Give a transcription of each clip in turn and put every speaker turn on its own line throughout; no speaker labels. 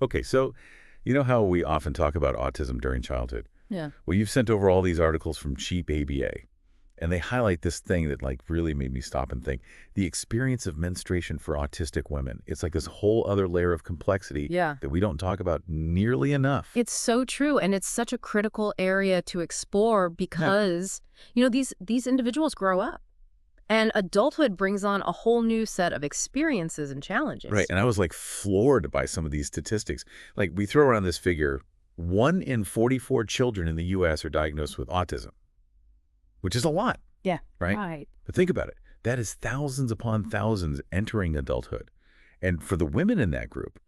Okay, so you know how we often talk about autism during childhood?
Yeah.
Well, you've sent over all these articles from Cheap ABA, and they highlight this thing that like really made me stop and think. The experience of menstruation for autistic women. It's like this whole other layer of complexity
Yeah.
that we don't talk about nearly enough.
It's so true, and it's such a critical area to explore
Yeah.
because, these individuals grow up, and adulthood brings on a whole new set of experiences and
Right,
challenges.
and I was like floored by some of these statistics. Like we throw around this figure, 1 in 44 children in the US are diagnosed with autism, which is a lot,
Yeah.
right?
Right.
But think about it. That is thousands upon thousands entering adulthood. And for the women in that group,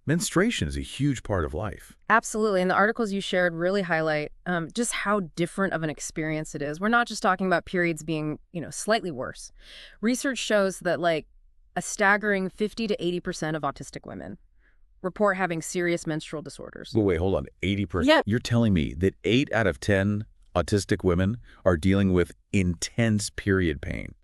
menstruation is a huge part of life.
Absolutely, and the articles you shared really highlight just how different of an experience it is. We're not just talking about periods being, slightly worse. Research shows that, like, a staggering 50 to 80% of autistic women report having serious menstrual disorders.
Well, wait, hold on. 80%.
Yeah.
You're telling me that 8 out of 10 autistic women are dealing with intense period pain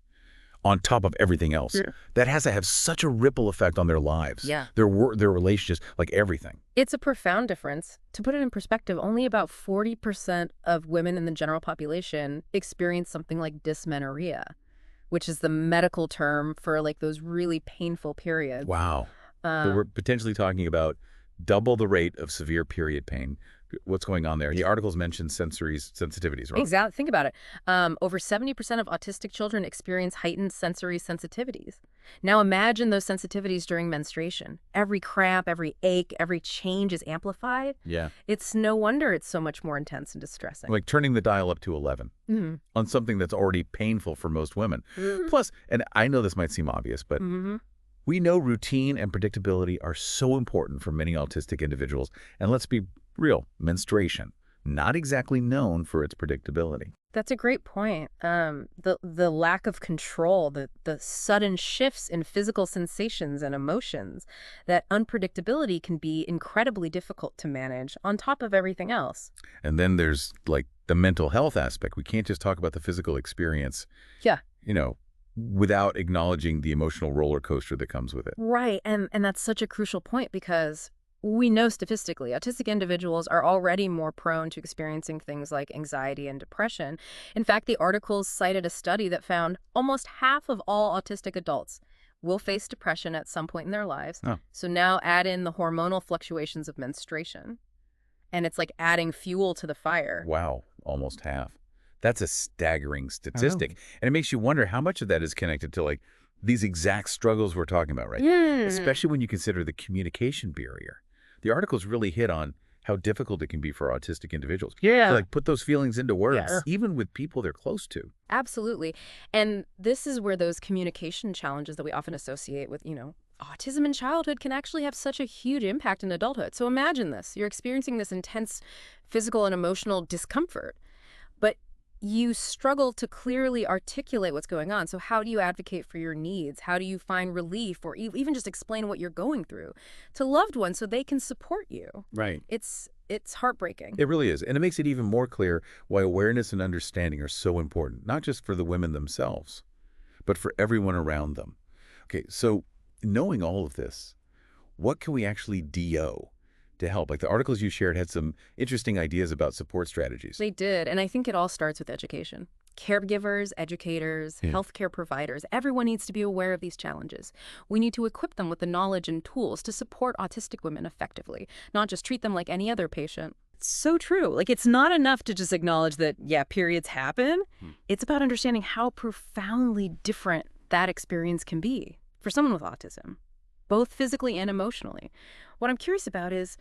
on top of everything else.
Yeah.
That has to have such a ripple effect on their lives,
Yeah.
their work, their relationships, like everything.
It's a profound difference. To put it in perspective, only about 40% of women in the general population experience something like dysmenorrhea, which is the medical term for like those really painful periods.
Wow. So
Uh,
we're potentially talking about double the rate of severe period pain. What's going on there? The articles mention sensitivities, right?
exactly. Think about it. Over 70% of autistic children experience heightened sensory sensitivities. Now imagine those sensitivities during menstruation. Every cramp, every ache, every change is amplified.
Yeah.
It's no wonder it's so much more intense and distressing.
Like turning the dial up to 11
Mm-hmm.
on something that's already painful for most women. Plus, and I know this might seem obvious, but
Mm-hmm.
we know routine and predictability are so important for many autistic individuals. And let's be real, menstruation, not exactly known for its predictability.
That's a great point. The lack of control, the sudden shifts in physical sensations and emotions, that unpredictability can be incredibly difficult to manage on top of everything else.
And then there's like the mental health aspect. We can't just talk about the physical experience,
Yeah.
you know, without acknowledging the emotional roller coaster that comes with it.
Right. And that's such a crucial point because we know statistically autistic individuals are already more prone to experiencing things like anxiety and depression. In fact, the articles cited a study that found almost half of all autistic adults will face depression at some point in their lives.
Oh.
So now add in the hormonal fluctuations of menstruation, and it's like adding fuel to the fire.
Wow, almost half. That's a staggering statistic. And it makes you wonder how much of that is connected to like these exact struggles we're talking about, right?
Yeah.
Especially when you consider the communication barrier. The articles really hit on how difficult it can be for autistic individuals
Yeah.
to like put those feelings into words,
Yeah.
even with people they're close to.
Absolutely. And this is where those communication challenges that we often associate with, autism in childhood can actually have such a huge impact in adulthood. So imagine this. You're experiencing this intense physical and emotional discomfort, but you struggle to clearly articulate what's going on. So how do you advocate for your needs? How do you find relief or even just explain what you're going through to loved ones so they can support you?
Right.
It's heartbreaking.
It really is. And it makes it even more clear why awareness and understanding are so important, not just for the women themselves, but for everyone around them. Okay, so knowing all of this, what can we actually do to help? Like the articles you shared had some interesting ideas about support strategies.
They did, and I think it all starts with education. Caregivers, educators,
Yeah.
healthcare providers, everyone needs to be aware of these challenges. We need to equip them with the knowledge and tools to support autistic women effectively, not just treat them like any other patient. It's so true. Like, it's not enough to just acknowledge that, yeah, periods happen. It's about understanding how profoundly different that experience can be for someone with autism, both physically and emotionally. What I'm curious about is,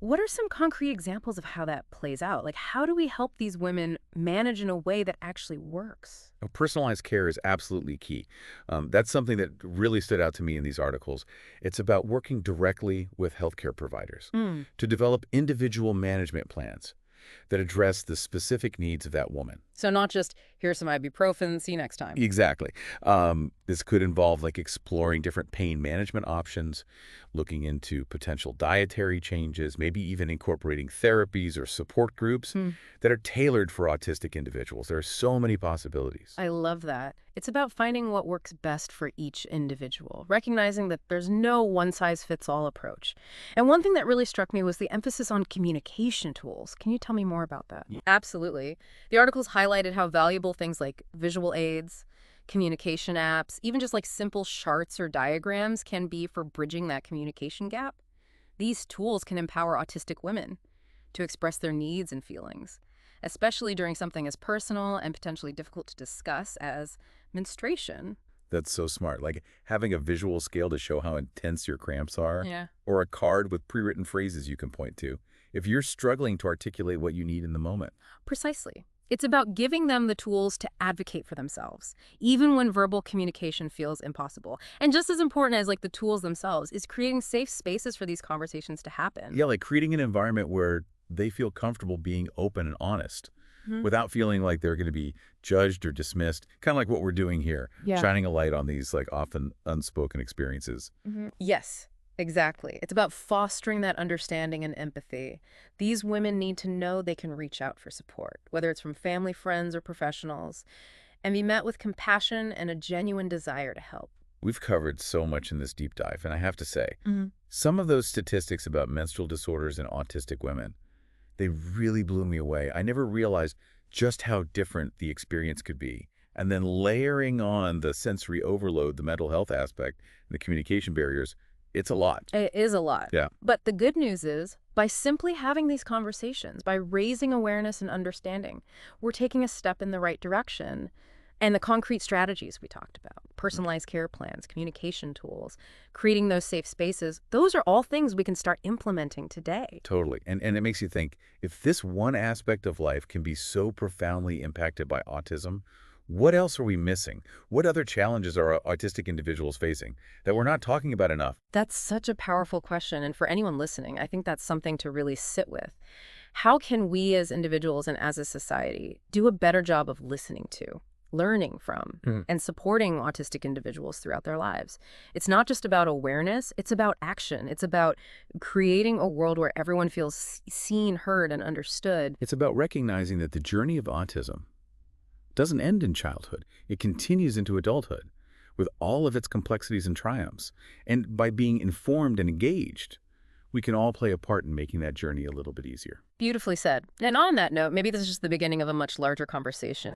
what are some concrete examples of how that plays out? Like, how do we help these women manage in a way that actually works?
Now, personalized care is absolutely key. That's something that really stood out to me in these articles. It's about working directly with healthcare providers to develop individual management plans that address the specific needs of that woman.
So not just, here's some ibuprofen, see you next time.
Exactly. This could involve like exploring different pain management options, looking into potential dietary changes, maybe even incorporating therapies or support groups
Hmm.
that are tailored for autistic individuals. There are so many possibilities.
I love that. It's about finding what works best for each individual, recognizing that there's no one-size-fits-all approach. And one thing that really struck me was the emphasis on communication tools. Can you tell me more about that? Absolutely. The articles highlighted how valuable things like visual aids, communication apps, even just like simple charts or diagrams can be for bridging that communication gap. These tools can empower autistic women to express their needs and feelings, especially during something as personal and potentially difficult to discuss as menstruation.
That's so smart. Like having a visual scale to show how intense your cramps are,
Yeah.
or a card with pre-written phrases you can point to if you're struggling to articulate what you need in the moment.
Precisely. It's about giving them the tools to advocate for themselves, even when verbal communication feels impossible. And just as important as like the tools themselves is creating safe spaces for these conversations to happen.
Yeah, like creating an environment where they feel comfortable being open and honest
Mhm.
without feeling like they're going to be judged or dismissed, kind of like what we're doing here,
Yeah.
shining a light on these like often unspoken experiences.
Yes, exactly. It's about fostering that understanding and empathy. These women need to know they can reach out for support, whether it's from family, friends, or professionals, and be met with compassion and a genuine desire to help.
We've covered so much in this deep dive, and I have to say,
Mhm.
some of those statistics about menstrual disorders in autistic women, they really blew me away. I never realized just how different the experience could be. And then layering on the sensory overload, the mental health aspect, and the communication barriers, it's a lot.
It is a lot.
Yeah,
But the good news is, by simply having these conversations, by raising awareness and understanding, we're taking a step in the right direction. And the concrete strategies we talked about, personalized care plans, communication tools, creating those safe spaces, those are all things we can start implementing today.
totally. And it makes you think, if this one aspect of life can be so profoundly impacted by autism, what else are we missing? What other challenges are autistic individuals facing that we're not talking about enough?
That's such a powerful question. And for anyone listening, I think that's something to really sit with. How can we as individuals and as a society do a better job of listening to, learning from,
Mhm.
and supporting autistic individuals throughout their lives? It's not just about awareness, it's about action. It's about creating a world where everyone feels seen, heard, and understood.
It's about recognizing that the journey of autism doesn't end in childhood. It continues into adulthood with all of its complexities and triumphs. And by being informed and engaged, we can all play a part in making that journey a little bit easier.
Beautifully said. And on that note, maybe this is just the beginning of a much larger conversation.